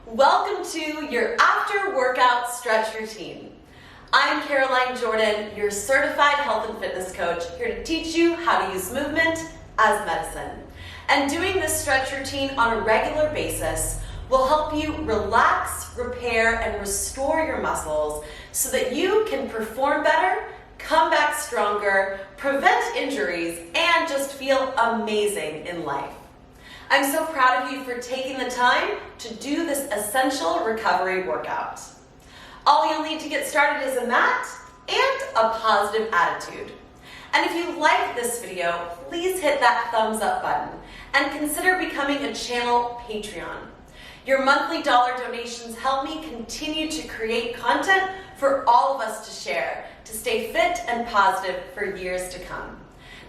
Welcome to your after workout stretch routine. I'm Caroline Jordan, your certified health and fitness coach, here to teach you how to use movement as medicine. And doing this stretch routine on a regular basis will help you relax, repair, and restore your muscles so that you can perform better, come back stronger, prevent injuries, and just feel amazing in life. I'm so proud of you for taking the time to do this essential recovery workout. All you'll need to get started is a mat and a positive attitude. And if you like this video, please hit that thumbs up button and consider becoming a channel Patreon. Your monthly dollar donations help me continue to create content for all of us to share, to stay fit and positive for years to come.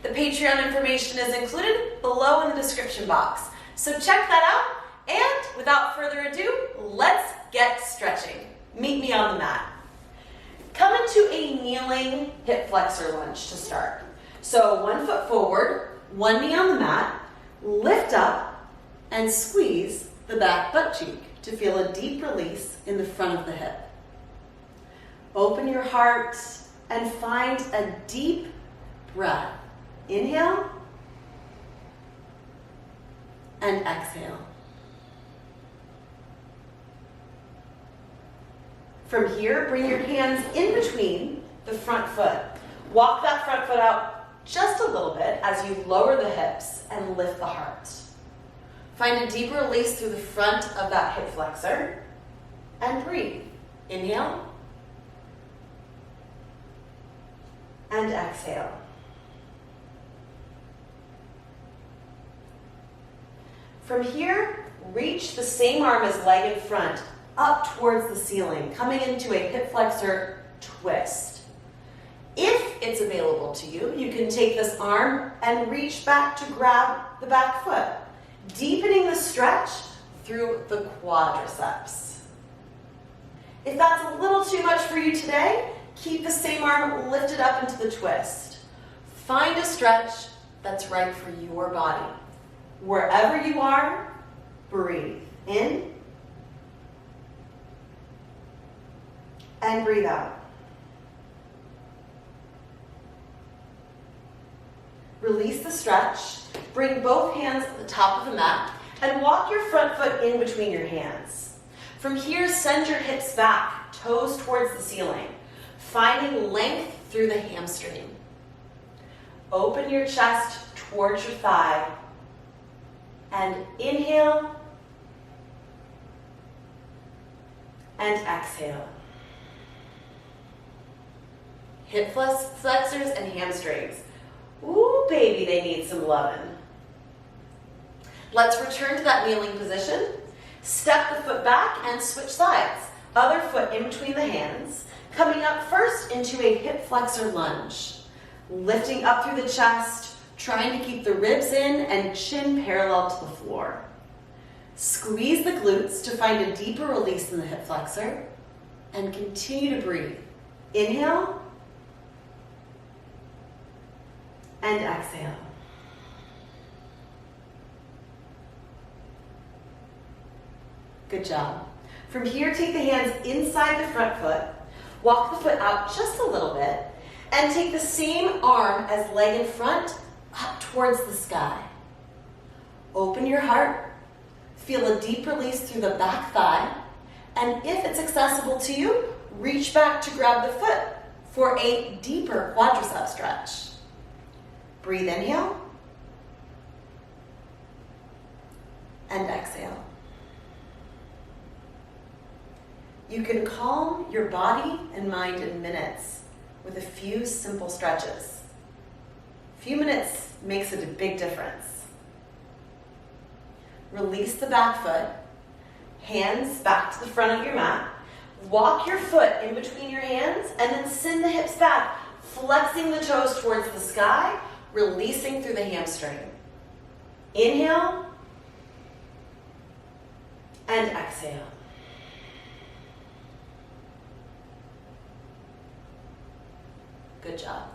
The Patreon information is included below in the description box, so check that out, and without further ado, let's get stretching. Meet me on the mat. Come into a kneeling hip flexor lunge to start. So 1 foot forward, 1 knee on the mat, lift up, and squeeze the back butt cheek to feel a deep release in the front of the hip. Open your heart and find a deep breath. Inhale and exhale. From here, bring your hands in between the front foot. Walk that front foot out just a little bit as you lower the hips and lift the heart. Find a deeper release through the front of that hip flexor and breathe. Inhale and exhale. From here, reach the same arm as leg in front up towards the ceiling, coming into a hip flexor twist. If it's available to you, you can take this arm and reach back to grab the back foot, deepening the stretch through the quadriceps. If that's a little too much for you today, keep the same arm lifted up into the twist. Find a stretch that's right for your body. Wherever you are, breathe in and breathe out. Release the stretch. Bring both hands at the top of the mat and walk your front foot in between your hands. From here, send your hips back, toes towards the ceiling, finding length through the hamstring. Open your chest towards your thigh and inhale and exhale. Hip flexors and hamstrings. Ooh, baby, they need some loving. Let's return to that kneeling position. Step the foot back and switch sides. Other foot in between the hands. Coming up first into a hip flexor lunge. Lifting up through the chest, trying to keep the ribs in and chin parallel to the floor. Squeeze the glutes to find a deeper release in the hip flexor and continue to breathe. Inhale and exhale. Good job. From here, take the hands inside the front foot, walk the foot out just a little bit, and take the same arm as leg in front up towards the sky. Open your heart, feel a deep release through the back thigh, and if it's accessible to you, reach back to grab the foot for a deeper quadricep stretch. Breathe, inhale, and exhale. You can calm your body and mind in minutes with a few simple stretches. A few minutes makes a big difference. Release the back foot, hands back to the front of your mat. Walk your foot in between your hands and then send the hips back, flexing the toes towards the sky, releasing through the hamstring. Inhale and exhale. Good job.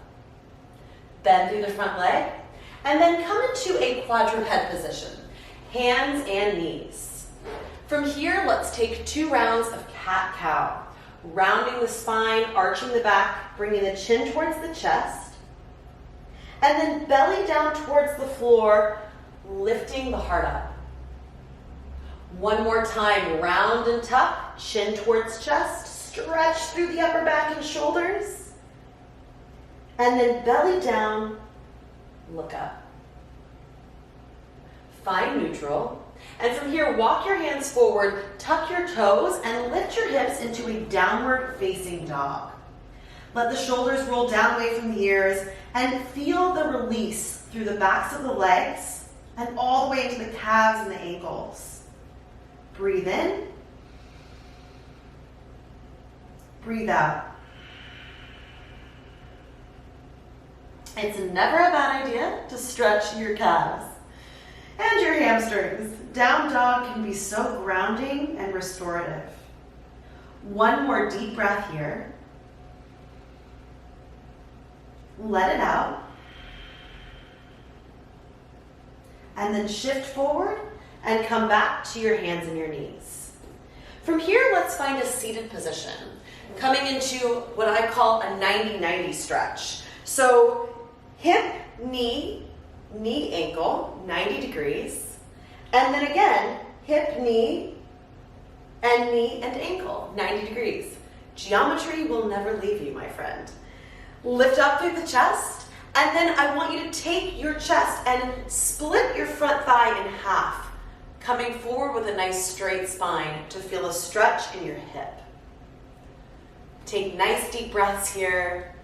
Bend through the front leg and then come into a quadruped position. Hands and knees. From here, let's take 2 rounds of cat-cow. Rounding the spine, arching the back, bringing the chin towards the chest, and then belly down towards the floor, lifting the heart up. One more time, round and tuck, chin towards chest, stretch through the upper back and shoulders, and then belly down, look up. Find neutral. And from here, walk your hands forward, tuck your toes, and lift your hips into a downward facing dog. Let the shoulders roll down away from the ears and feel the release through the backs of the legs and all the way into the calves and the ankles. Breathe in. Breathe out. It's never a bad idea to stretch your calves and your hamstrings. Down dog can be so grounding and restorative. One more deep breath here. Let it out. And then shift forward and come back to your hands and your knees. From here, let's find a seated position, coming into what I call a 90-90 stretch. So hip, knee, knee, ankle, 90 degrees. And then again, hip, knee, and ankle, 90 degrees. Geometry will never leave you, my friend. Lift up through the chest, and then I want you to take your chest and split your front thigh in half, coming forward with a nice straight spine to feel a stretch in your hip. Take nice deep breaths here,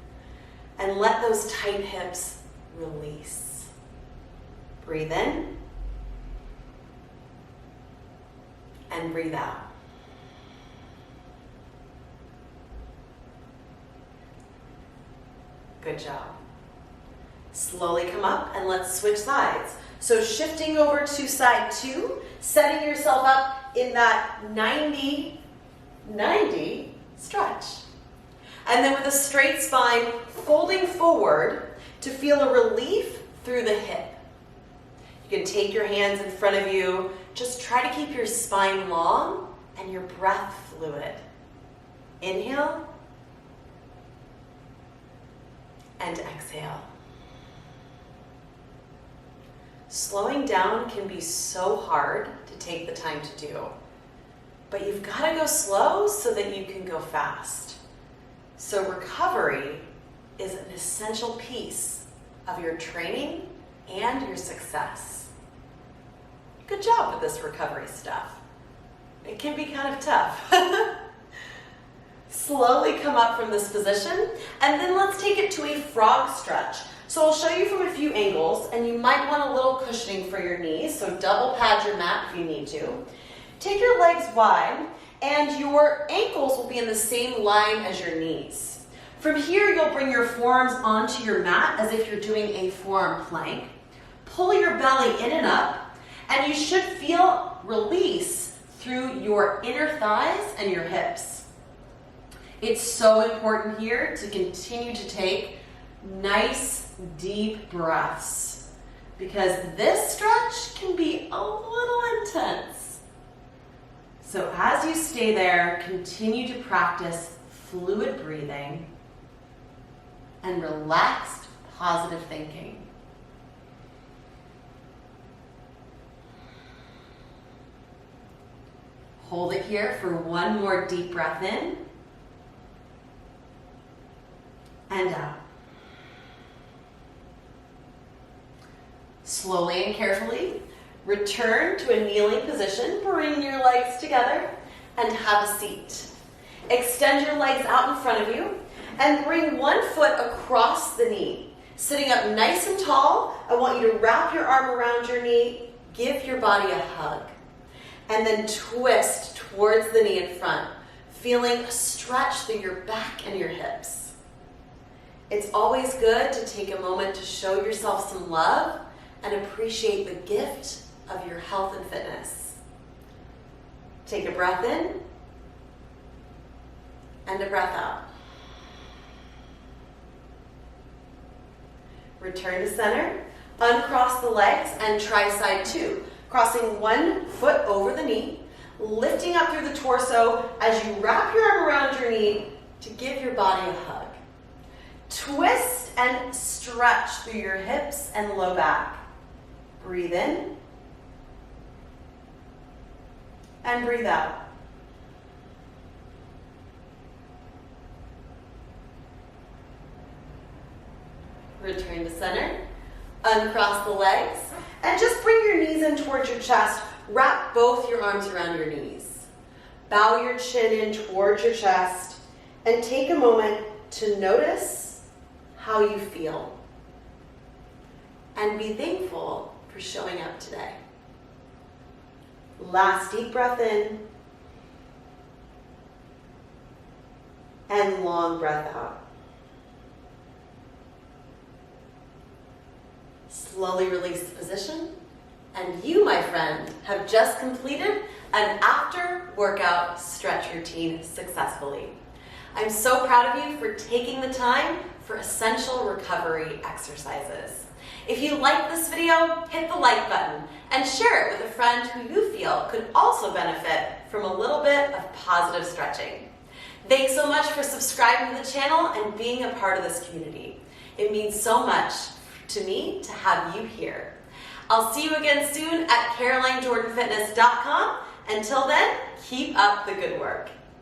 and let those tight hips release. Breathe in. And breathe out. Good job. Slowly come up and let's switch sides. So shifting over to side 2, setting yourself up in that 90 stretch. And then with a straight spine, folding forward to feel a relief through the hip. You can take your hands in front of you. Just try to keep your spine long and your breath fluid. Inhale and exhale. Slowing down can be so hard to take the time to do, but you've got to go slow so that you can go fast. So recovery is an essential piece of your training and your success. Good job with this recovery stuff. It can be kind of tough. Slowly come up from this position, and then let's take it to a frog stretch. So I'll show you from a few angles, and you might want a little cushioning for your knees, so double pad your mat if you need to. Take your legs wide, and your ankles will be in the same line as your knees. From here, you'll bring your forearms onto your mat as if you're doing a forearm plank. Pull your belly in and up, and you should feel release through your inner thighs and your hips. It's so important here to continue to take nice, deep breaths because this stretch can be a little intense. So as you stay there, continue to practice fluid breathing and relaxed, positive thinking. Hold it here for one more deep breath in and out. Slowly and carefully, return to a kneeling position. Bring your legs together and have a seat. Extend your legs out in front of you and bring one foot across the knee. Sitting up nice and tall, I want you to wrap your arm around your knee, give your body a hug. And then twist towards the knee in front, feeling a stretch through your back and your hips. It's always good to take a moment to show yourself some love and appreciate the gift of your health and fitness. Take a breath in and a breath out. Return to center, uncross the legs and try side 2. Crossing one foot over the knee, lifting up through the torso as you wrap your arm around your knee to give your body a hug. Twist and stretch through your hips and low back. Breathe in and breathe out. Return to center. Uncross the legs and just bring your knees in towards your chest. Wrap both your arms around your knees. Bow your chin in towards your chest and take a moment to notice how you feel. And be thankful for showing up today. Last deep breath in and long breath out. Slowly release the position, and you, my friend, have just completed an after-workout stretch routine successfully. I'm so proud of you for taking the time for essential recovery exercises. If you like this video, hit the like button and share it with a friend who you feel could also benefit from a little bit of positive stretching. Thanks so much for subscribing to the channel and being a part of this community. It means so much to me to have you here. I'll see you again soon at CarolineJordanFitness.com. Until then, keep up the good work.